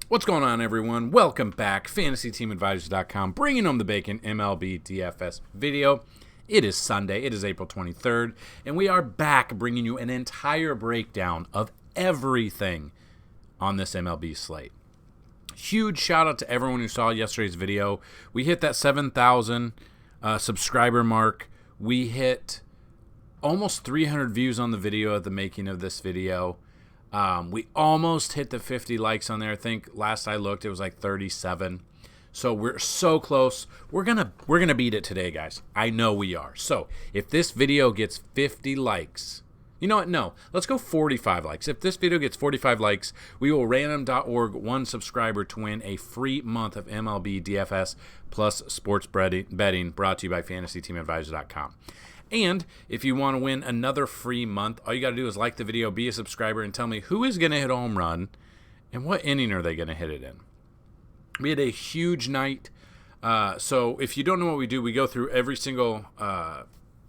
What's going on, everyone? Welcome back. FantasyTeamAdvisors.com, bringing home the bacon MLB DFS video. It is Sunday. It is April 23rd, and we are back bringing you an entire breakdown of everything on this MLB slate. Huge shout out to everyone who saw yesterday's video. We hit that 7,000 subscriber mark. We hit almost 300 views on the video at the making of this video. We almost hit the 50 likes on there. I think last I looked, it was like 37. So we're so close. We're gonna beat it today, guys. I know we are. So if this video gets 50 likes, you know what? No, let's go 45 likes. If this video gets 45 likes, we will random.org one subscriber to win a free month of MLB DFS plus sports betting brought to you by FantasyTeamAdvisors.com. And if you want to win another free month, all you got to do is like the video, be a subscriber, and tell me who is going to hit a home run and what inning are they going to hit it in. We had a huge night. So if you don't know what we do, we go through every single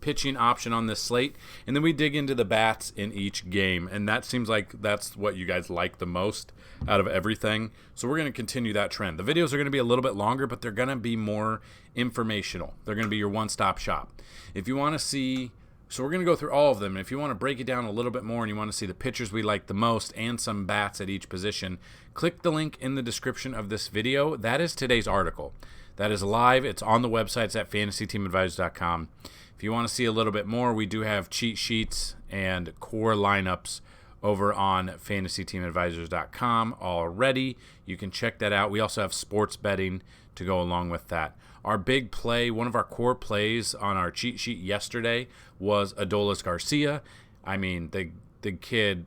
pitching option on this slate, and then we dig into the bats in each game. And that seems like that's what you guys like the most out of everything. So we're going to continue that trend. The videos are going to be a little bit longer, but they're going to be more informational. They're going to be your one-stop shop. If you want to see, so we're going to go through all of them. And if you want to break it down a little bit more and you want to see the pitchers we like the most and some bats at each position, click the link in the description of this video. That is today's article. That is live. It's on the website. It's at FantasyTeamAdvisors.com. If you want to see a little bit more, we do have cheat sheets and core lineups over on FantasyTeamAdvisors.com already. You can check that out. We also have sports betting to go along with that. Our big play, one of our core plays on our cheat sheet yesterday was Adolis Garcia. I mean, the kid,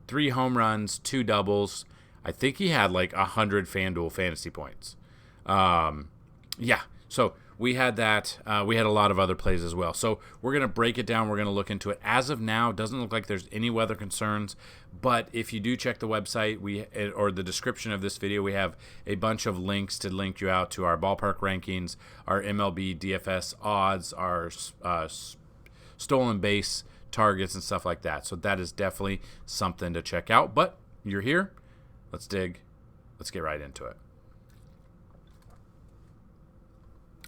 3 home runs, 2 doubles. I think he had like 100 Fanduel fantasy points. So we had that. We had a lot of other plays as well. So we're going to break it down. We're going to look into it. As of now, it doesn't look like there's any weather concerns. But if you do check the website or the description of this video, we have a bunch of links to link you out to our ballpark rankings, our MLB DFS odds, our stolen base targets, and stuff like that. So that is definitely something to check out. But you're here. Let's dig. Let's get right into it.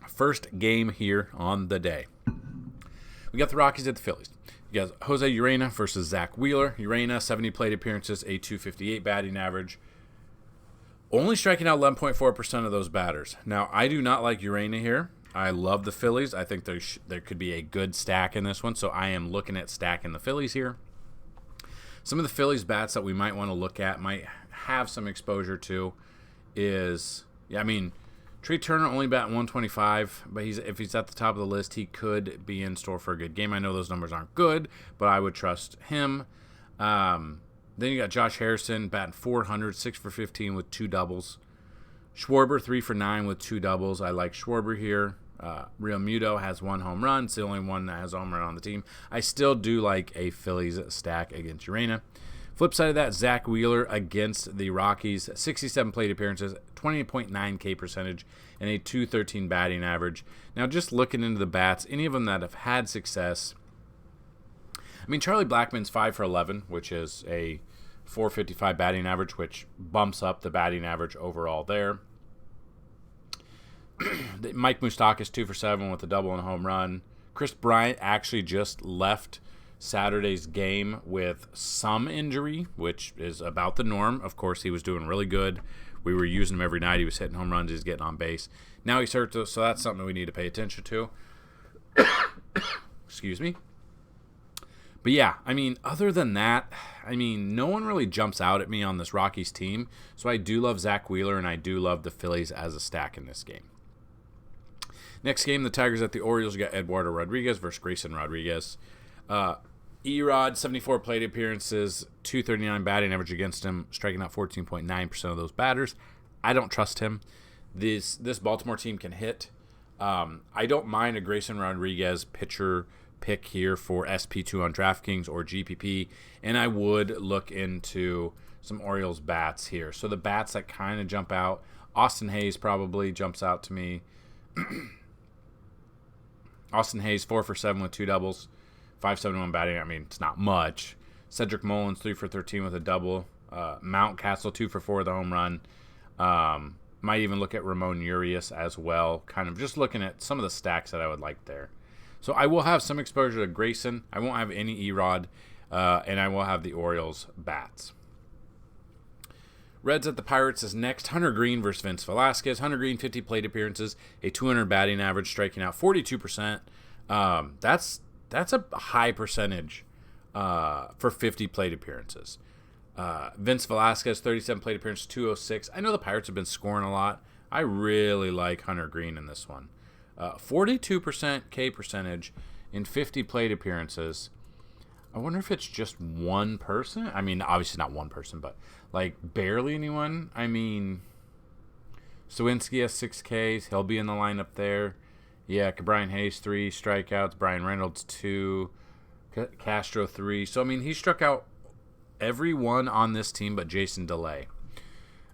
First game here on the day. We got the Rockies at the Phillies. You got Jose Urena versus Zach Wheeler. Urena, 70 plate appearances, a 258 batting average. Only striking out 11.4% of those batters. Now, I do not like Urena here. I love the Phillies. I think there could be a good stack in this one, so I am looking at stacking the Phillies here. Some of the Phillies bats that we might want to look at, might have some exposure to, is, Trey Turner only bat 125, but if he's at the top of the list, he could be in store for a good game. I know those numbers aren't good, but I would trust him. Then you got Josh Harrison batting 400, 6 for 15 with 2 doubles. Schwarber 3 for 9 with 2 doubles. I like Schwarber here. Real Muto has 1 home run. It's the only one that has a home run on the team. I still do like a Phillies stack against Urena. Flip side of that, Zach Wheeler against the Rockies, 67 plate appearances, 28.9 K percentage, and a 213 batting average. Now, just looking into the bats, any of them that have had success, Charlie Blackmon's 5 for 11, which is a 455 batting average, which bumps up the batting average overall there. Mike Moustakas 2 for 7 with a double and a home run. Chris Bryant actually just left Saturday's game with some injury, which is about the norm. Of course, he was doing really good. We were using him every night. He was hitting home runs. He was getting on base. Now he's hurt, so that's something we need to pay attention to. Excuse me. But yeah, other than that, no one really jumps out at me on this Rockies team. So I do love Zach Wheeler, and I do love the Phillies as a stack in this game. Next game, the Tigers at the Orioles. You got Eduardo Rodriguez versus Grayson Rodriguez. Erod, 74 plate appearances, 239 batting average against him, striking out 14.9% of those batters. I don't trust him. This Baltimore team can hit. I don't mind a Grayson Rodriguez pitcher pick here for SP2 on DraftKings or GPP, and I would look into some Orioles bats here. So the bats that kind of jump out, Austin Hayes probably jumps out to me. Austin Hayes, 4 for 7 with 2 doubles. 571 batting. It's not much. Cedric Mullins, 3 for 13 with a double. Mountcastle, 2 for 4 with a home run. Might even look at Ramon Urias as well. Kind of just looking at some of the stacks that I would like there. So I will have some exposure to Grayson. I won't have any Erod. And I will have the Orioles bats. Reds at the Pirates is next. Hunter Green versus Vince Velasquez. Hunter Green, 50 plate appearances, a 200 batting average, striking out 42%. That's a high percentage for 50 plate appearances. Vince Velasquez, 37 plate appearances, 206. I know the Pirates have been scoring a lot. I really like Hunter Green in this one. 42% K percentage in 50 plate appearances. I wonder if it's just one person. I mean, obviously not one person, but like barely anyone. I mean, Sawinski has 6 Ks. He'll be in the lineup there. Yeah, Brian Hayes, 3 strikeouts. Brian Reynolds, 2. Castro, 3. So, I mean, he struck out everyone on this team but Jason DeLay.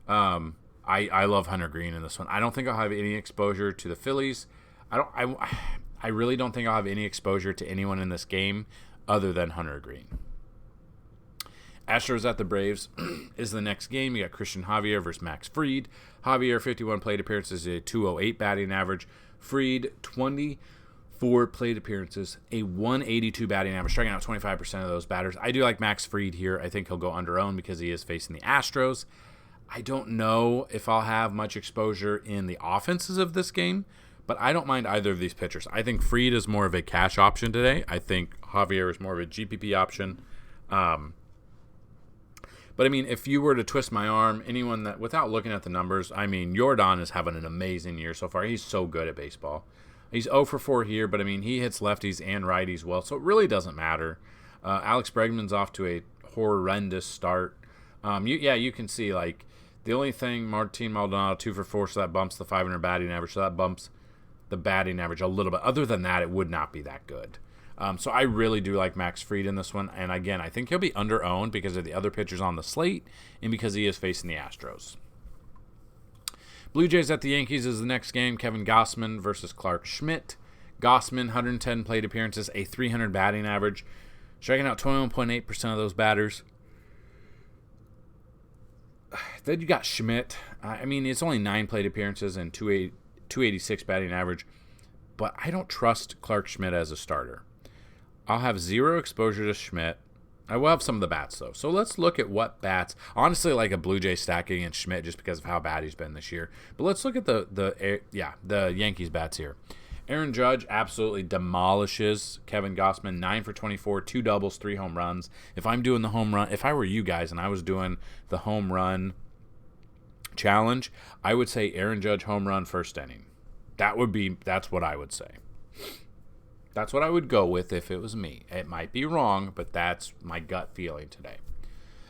I love Hunter Green in this one. I don't think I'll have any exposure to the Phillies. I really don't think I'll have any exposure to anyone in this game other than Hunter Green. Astros at the Braves is the next game. You got Christian Javier versus Max Fried. Javier, 51 plate appearances, a 208 batting average. Fried, 24 plate appearances, a 182 batting average, striking out 25% of those batters. I do like Max Fried here. I think he'll go under-owned because he is facing the Astros. I don't know if I'll have much exposure in the offenses of this game, but I don't mind either of these pitchers. I think Fried is more of a cash option today. I think Javier is more of a GPP option. But, I mean, if you were to twist my arm, anyone that, without looking at the numbers, I mean, Jordan is having an amazing year so far. He's so good at baseball. He's 0 for 4 here, but, I mean, he hits lefties and righties well, so it really doesn't matter. Alex Bregman's off to a horrendous start. You can see, like, the only thing, Martin Maldonado, 2 for 4, so that bumps the 500 batting average, so that bumps the batting average a little bit. Other than that, it would not be that good. So I really do like Max Fried in this one. And again, I think he'll be under-owned because of the other pitchers on the slate and because he is facing the Astros. Blue Jays at the Yankees is the next game. Kevin Gausman versus Clark Schmidt. Gausman, 110 plate appearances, a 300 batting average, striking out 21.8% of those batters. Then you got Schmidt. I mean, it's only 9 plate appearances and 286 batting average, but I don't trust Clark Schmidt as a starter. I'll have 0 exposure to Schmidt. I will have some of the bats, though. So let's look at what bats. Honestly, like a Blue Jay stacking against Schmidt just because of how bad he's been this year. But let's look at the Yankees bats here. Aaron Judge absolutely demolishes Kevin Gausman, 9 for 24, 2 doubles, 3 home runs. If I'm doing the home run, if I were you guys and I was doing the home run challenge, I would say Aaron Judge home run first inning. That's what I would say. That's what I would go with if it was me. It might be wrong, but that's my gut feeling today.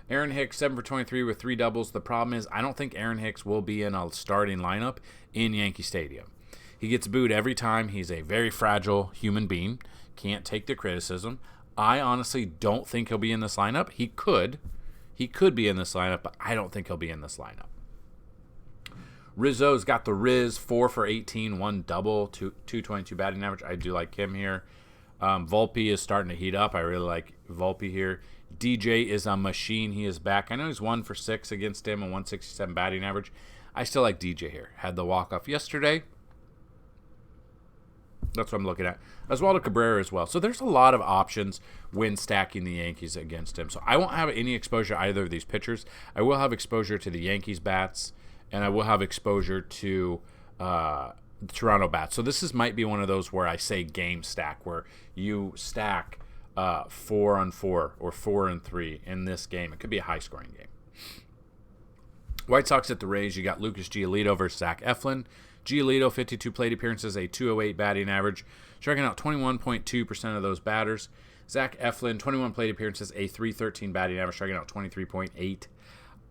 Aaron Hicks, 7 for 23 with 3 doubles. The problem is I don't think Aaron Hicks will be in a starting lineup in Yankee Stadium. He gets booed every time. He's a very fragile human being. Can't take the criticism. I honestly don't think he'll be in this lineup. He could be in this lineup, but I don't think he'll be in this lineup. Rizzo's got the Riz, 4 for 18, 1 double, 222 batting average. I do like him here. Volpe is starting to heat up. I really like Volpe here. DJ is a machine. He is back. I know he's 1 for 6 against him and 167 batting average. I still like DJ here. Had the walk-off yesterday. That's what I'm looking at. Oswaldo Cabrera as well. So there's a lot of options when stacking the Yankees against him. So I won't have any exposure to either of these pitchers. I will have exposure to the Yankees bats, and I will have exposure to the Toronto bats. So this might be one of those where I say game stack, where you stack 4 on 4 or 4 and 3 in this game. It could be a high-scoring game. White Sox at the Rays, you got Lucas Giolito versus Zach Eflin. Giolito, 52 plate appearances, a 208 batting average, striking out 21.2% of those batters. Zach Eflin, 21 plate appearances, a 313 batting average, striking out 23.8.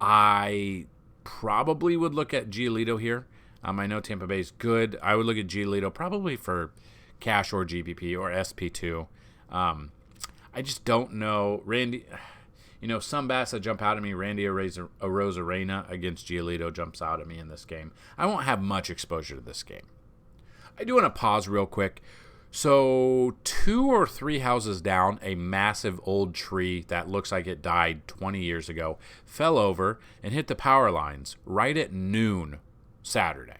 I probably would look at Giolito here. I know Tampa Bay is good. I would look at Giolito probably for cash or GPP or SP2. I just don't know. Randy, some bats that jump out at me, Randy Arozarena against Giolito jumps out at me in this game. I won't have much exposure to this game. I do want to pause real quick. So 2 or 3 houses down, a massive old tree that looks like it died 20 years ago fell over and hit the power lines right at noon Saturday.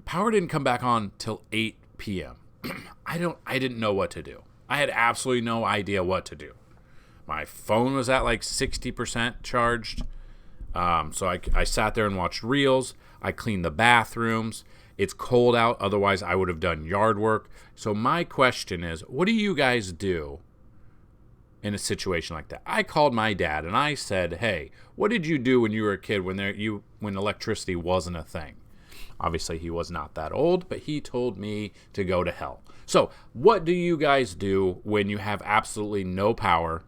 Power didn't come back on till 8 p.m. I didn't know what to do. I had absolutely no idea what to do. My phone was at like 60% charged. So I sat there and watched reels. I cleaned the bathrooms. It's cold out. Otherwise, I would have done yard work. So my question is, what do you guys do in a situation like that? I called my dad and I said, hey, what did you do when you were a kid when electricity wasn't a thing? Obviously, he was not that old, but he told me to go to hell. So what do you guys do when you have absolutely no power?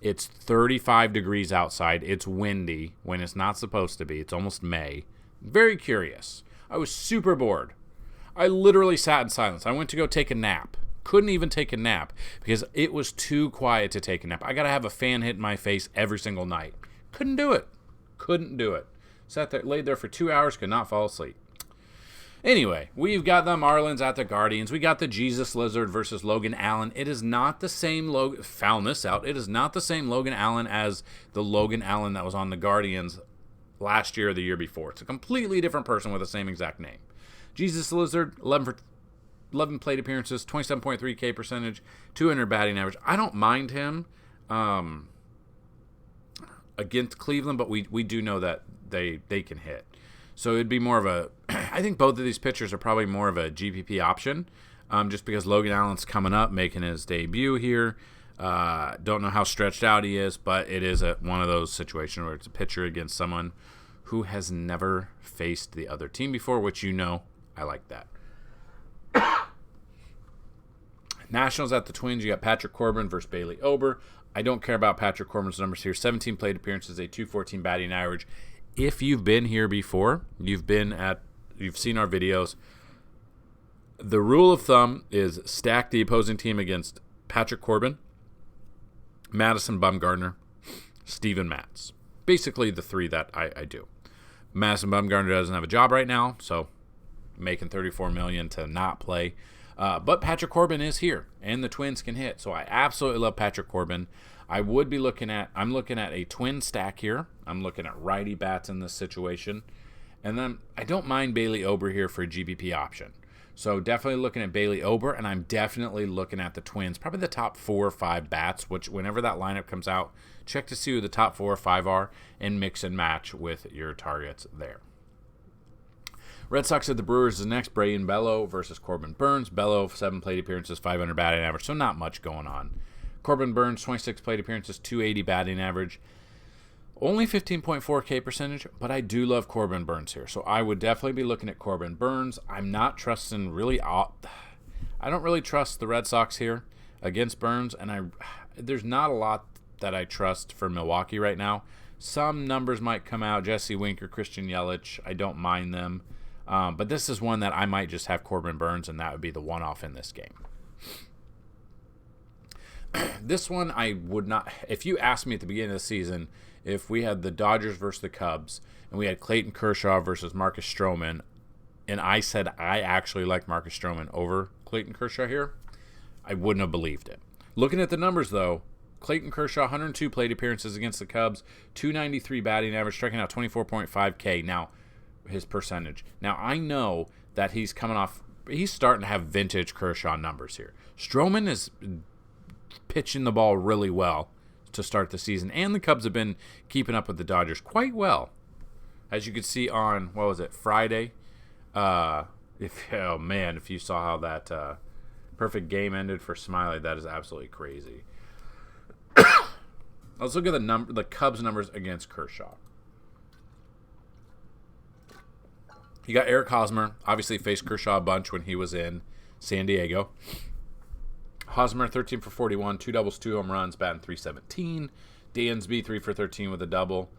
It's 35 degrees outside. It's windy when it's not supposed to be. It's almost May. Very curious. I was super bored. I literally sat in silence. I went to go take a nap. Couldn't even take a nap because it was too quiet to take a nap. I got to have a fan hit in my face every single night. Couldn't do it. Sat there, laid there for 2 hours, could not fall asleep. Anyway, we've got the Marlins at the Guardians. We got the Jesus Lizard versus Logan Allen. It is not the same Logan. Found this out. It is not the same Logan Allen as the Logan Allen that was on the Guardians last year or the year before. It's a completely different person with the same exact name. Jesus Lizard, 11 plate appearances, 27.3 K percentage, 200 batting average. I don't mind him against Cleveland, but we do know that they can hit. So it'd be more of a, I think both of these pitchers are probably more of a GPP option, just because Logan Allen's coming up, making his debut here. Don't know how stretched out he is, but it is one of those situations where it's a pitcher against someone who has never faced the other team before, which I like that. Nationals at the Twins, you got Patrick Corbin versus Bailey Ober. I don't care about Patrick Corbin's numbers here. 17 plate appearances, a .214 batting average. If you've been here before, you've seen our videos. The rule of thumb is stack the opposing team against Patrick Corbin, Madison Bumgarner, Steven Matz. Basically the three that I do. Madison Bumgarner doesn't have a job right now, so making $34 million to not play. But Patrick Corbin is here, and the Twins can hit. So I absolutely love Patrick Corbin. I'm looking at a twin stack here. I'm looking at righty bats in this situation. And then I don't mind Bailey Ober here for a GPP option. So definitely looking at Bailey Ober, and I'm definitely looking at the Twins. Probably the top 4 or 5 bats, which whenever that lineup comes out, check to see who the top 4 or 5 are and mix and match with your targets there. Red Sox at the Brewers is next. Brayan Bello versus Corbin Burnes. Bello, 7 plate appearances, 500 batting average, so not much going on. Corbin Burnes, 26 plate appearances, 280 batting average. Only 15.4 K percentage, but I do love Corbin Burnes here. So I would definitely be looking at Corbin Burnes. I'm not trusting I don't really trust the Red Sox here against Burnes, and there's not a lot that I trust for Milwaukee right now. Some numbers might come out. Jesse Winker, Christian Yelich, I don't mind them. But this is one that I might just have Corbin Burnes, and that would be the one-off in this game. This one I would not. If you asked me at the beginning of the season if we had the Dodgers versus the Cubs and we had Clayton Kershaw versus Marcus Stroman, and I said I actually like Marcus Stroman over Clayton Kershaw here, I wouldn't have believed it. Looking at the numbers, though, Clayton Kershaw, 102 plate appearances against the Cubs, 293 batting average, striking out 24.5 K. Now, his percentage. Now, I know that he's starting to have vintage Kershaw numbers here. Stroman is pitching the ball really well to start the season, and the Cubs have been keeping up with the Dodgers quite well. As you could see on, Friday? If you saw how that perfect game ended for Smiley, that is absolutely crazy. Let's look at the Cubs numbers against Kershaw. You got Eric Hosmer, obviously faced Kershaw a bunch when he was in San Diego. Hosmer, 13 for 41, 2 doubles, 2 home runs, batting .317. Dansby, 3 for 13 with a double.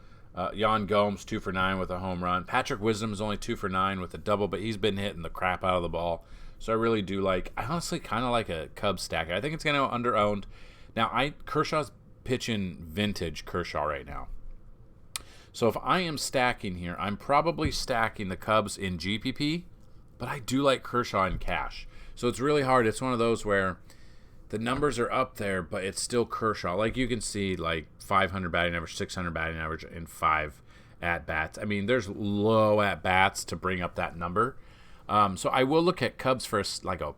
Yan Gomes, 2 for 9 with a home run. Patrick Wisdom is only 2 for 9 with a double, but he's been hitting the crap out of the ball. So I really do I honestly kind of like a Cubs stack. I think it's going to go under-owned. Now, Kershaw's pitching vintage Kershaw right now. So if I am stacking here, I'm probably stacking the Cubs in GPP but I do like Kershaw in cash. So it's really hard. It's one of those where the numbers are up there, but it's still Kershaw. Like you can see, like 500 batting average, 600 batting average, and 5 at-bats. I mean, there's low at-bats to bring up that number. So I will look at Cubs for like a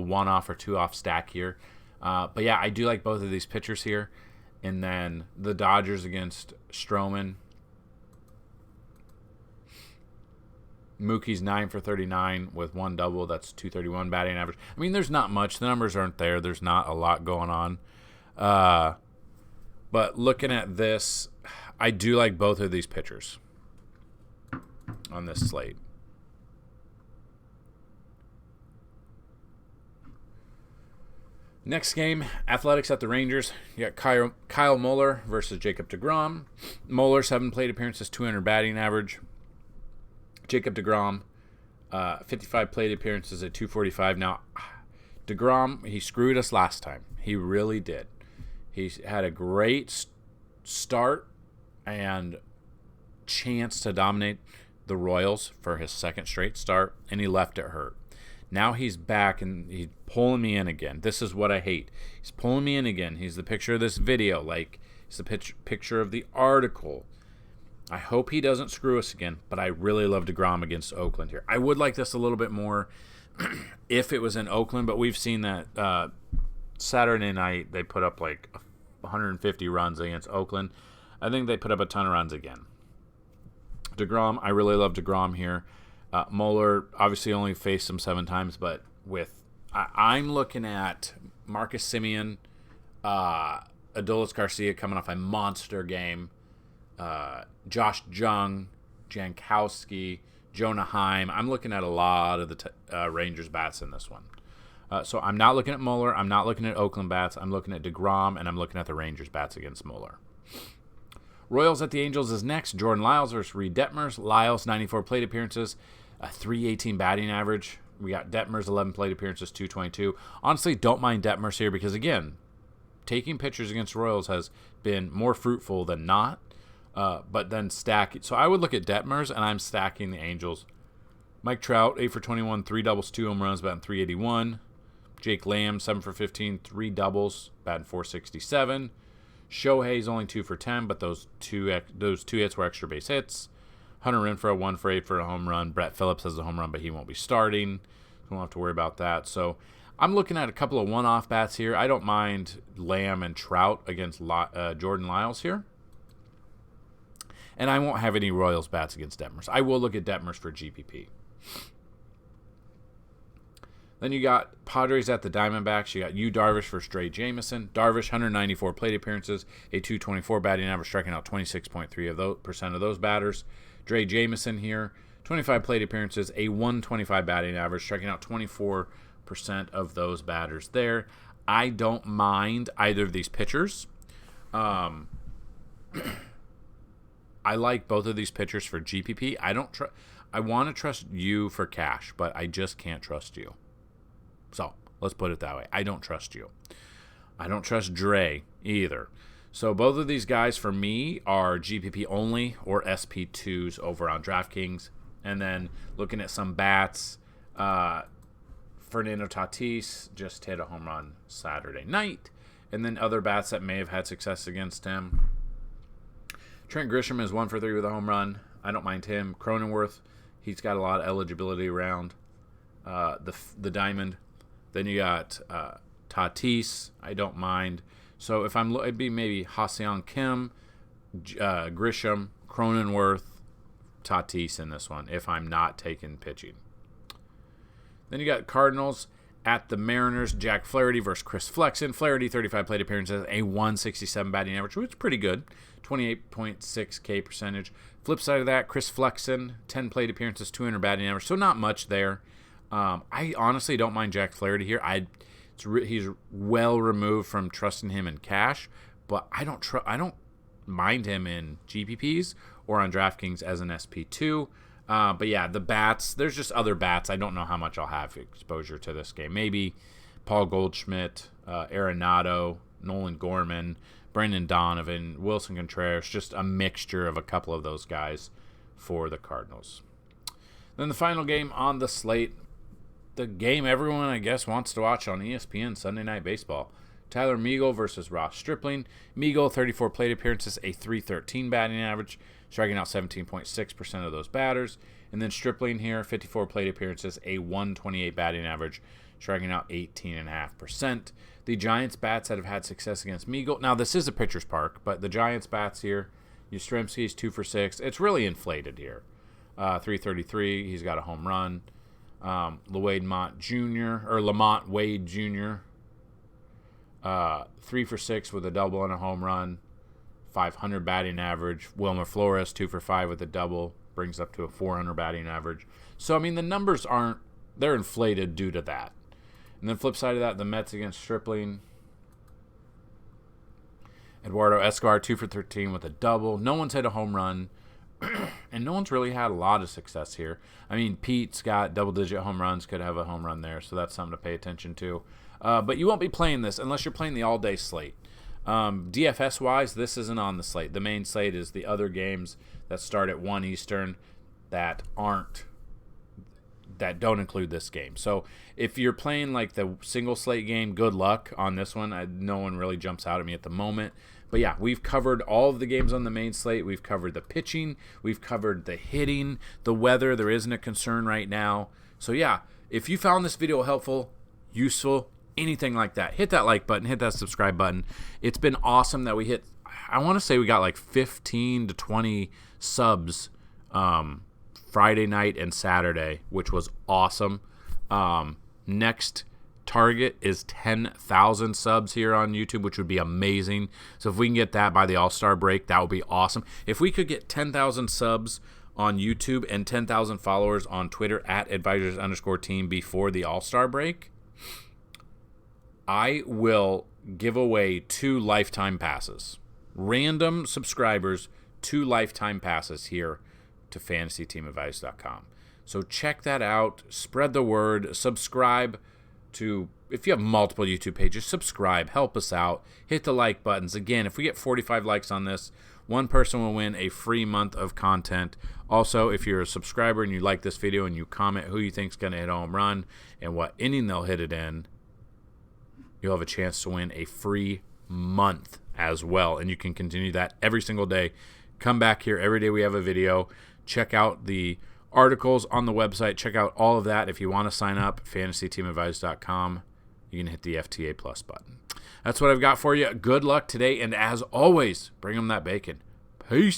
one-off or two-off stack here. But yeah, I do like both of these pitchers here. And then the Dodgers against Stroman. Mookie's 9 for 39 with 1 double. That's 231 batting average. I mean, there's not much. The numbers aren't there. There's not a lot going on. But looking at this, I do like both of these pitchers on this slate. Next game, Athletics at the Rangers. You got Kyle Muller versus Jacob deGrom. Muller, 7 plate appearances, 200 batting average. Jacob deGrom, 55 plate appearances at 245. Now, deGrom, he screwed us last time. He really did. He had a great start and chance to dominate the Royals for his second straight start, and he left it hurt. Now he's back, and he's pulling me in again. This is what I hate. He's pulling me in again. He's the picture of this video. Like, he's the picture of the article. I hope he doesn't screw us again, but I really love deGrom against Oakland here. I would like this a little bit more if it was in Oakland, but we've seen that Saturday night they put up like 150 runs against Oakland. I think they put up a ton of runs again. deGrom, I really love deGrom here. Muller obviously only faced him 7 times, but I'm looking at Marcus Semien, Adolis Garcia coming off a monster game. Josh Jung, Jankowski, Jonah Heim. I'm looking at a lot of the Rangers bats in this one. So I'm not looking at Muller. I'm not looking at Oakland bats. I'm looking at deGrom, and I'm looking at the Rangers bats against Muller. Royals at the Angels is next. Jordan Lyles versus Reed Detmers. Lyles, 94 plate appearances, a 318 batting average. We got Detmers, 11 plate appearances, 222. Honestly, don't mind Detmers here because, again, taking pitchers against Royals has been more fruitful than not. But then stack. So I would look at Detmers, and I'm stacking the Angels. Mike Trout, 8 for 21, 3 doubles, 2 home runs, batting 381. Jake Lamb, 7 for 15, 3 doubles, batting 467. Shohei's only 2 for 10, but those two hits were extra base hits. Hunter Renfroe, 1 for 8 for a home run. Brett Phillips has a home run, but he won't be starting. So we won't have to worry about that. So I'm looking at a couple of one-off bats here. I don't mind Lamb and Trout against Jordan Lyles here. And I won't have any Royals bats against Detmers. I will look at Detmers for GPP. Then you got Padres at the Diamondbacks. You got Yu Darvish versus Dre Jameson. Darvish, 194 plate appearances, a 224 batting average, striking out 26.3% of those batters. Dre Jameson here, 25 plate appearances, a 125 batting average, striking out 24% of those batters there. I don't mind either of these pitchers. I like both of these pitchers for GPP. I want to trust you for cash, but I just can't trust you. So let's put it that way. I don't trust you. I don't trust Dre either. So both of these guys for me are GPP only or SP2s over on DraftKings. And then looking at some bats, Fernando Tatis just hit a home run Saturday night. And then other bats that may have had success against him. Trent Grisham is 1 for 3 with a home run. I don't mind him. Cronenworth, he's got a lot of eligibility around the diamond. Then you got Tatis. I don't mind. So if it'd be maybe Ha-Seong Kim, Grisham, Cronenworth, Tatis in this one if I'm not taking pitching. Then you got Cardinals at the Mariners. Jack Flaherty versus Chris Flexen. Flaherty, 35 plate appearances, a 167 batting average, which is pretty good. 28.6 K percentage. Flip side of that, Chris Flexen, 10 plate appearances, 200 batting average. So not much there. I honestly don't mind Jack Flaherty here. He's well removed from trusting him in cash, but I don't mind him in GPPs or on DraftKings as an SP2. But yeah, the bats, there's just other bats. I don't know how much I'll have exposure to this game. Maybe Paul Goldschmidt, Arenado, Nolan Gorman, Brendan Donovan, Wilson Contreras, just a mixture of a couple of those guys for the Cardinals. Then the final game on the slate, the game everyone, I guess, wants to watch on ESPN Sunday Night Baseball. Tyler Meagle versus Ross Stripling. Meagle, 34 plate appearances, a .313 batting average, striking out 17.6% of those batters. And then Stripling here, 54 plate appearances, a .128 batting average, striking out 18.5%. The Giants bats that have had success against Meagle. Now, this is a pitcher's park, but the Giants bats here, Yastrzemski's 2 for 6. It's really inflated here. 333, he's got a home run. Lamont Wade Jr., 3 for 6 with a double and a home run. 500 batting average. Wilmer Flores, 2 for 5 with a double, brings up to a 400 batting average. So, I mean, the numbers they're inflated due to that. And then flip side of that, the Mets against Stripling. Eduardo Escobar, 2 for 13 with a double. No one's hit a home run, and no one's really had a lot of success here. I mean, Pete's got double-digit home runs, could have a home run there, so that's something to pay attention to. But you won't be playing this unless you're playing the all-day slate. DFS-wise, this isn't on the slate. The main slate is the other games that start at 1 Eastern that don't include this game. So if you're playing like the single slate game, good luck on this one. No one really jumps out at me at the moment. But yeah, we've covered all of the games on the main slate. We've covered the pitching. We've covered the hitting, the weather. There isn't a concern right now. So yeah, if you found this video helpful, useful, anything like that, hit that like button, hit that subscribe button. It's been awesome that we hit, I want to say we got like 15 to 20 subs Friday night and Saturday, which was awesome. Next target is 10,000 subs here on YouTube, which would be amazing. So if we can get that by the All-Star break, that would be awesome. If we could get 10,000 subs on YouTube and 10,000 followers on Twitter at advisors_team before the All-Star break, I will give away 2 lifetime passes. Random subscribers, 2 lifetime passes here to FantasyTeamAdvisors.com. So check that out. Spread the word. Subscribe to, if you have multiple YouTube pages, subscribe. Help us out. Hit the like buttons. Again, if we get 45 likes on this, one person will win a free month of content. Also, if you're a subscriber and you like this video and you comment who you think is going to hit a home run and what inning they'll hit it in, you'll have a chance to win a free month as well. And you can continue that every single day. Come back here every day we have a video. Check out the articles on the website. Check out all of that. If you want to sign up, FantasyTeamAdvisors.com. You can hit the FTA Plus button. That's what I've got for you. Good luck today. And as always, bring them that bacon. Peace.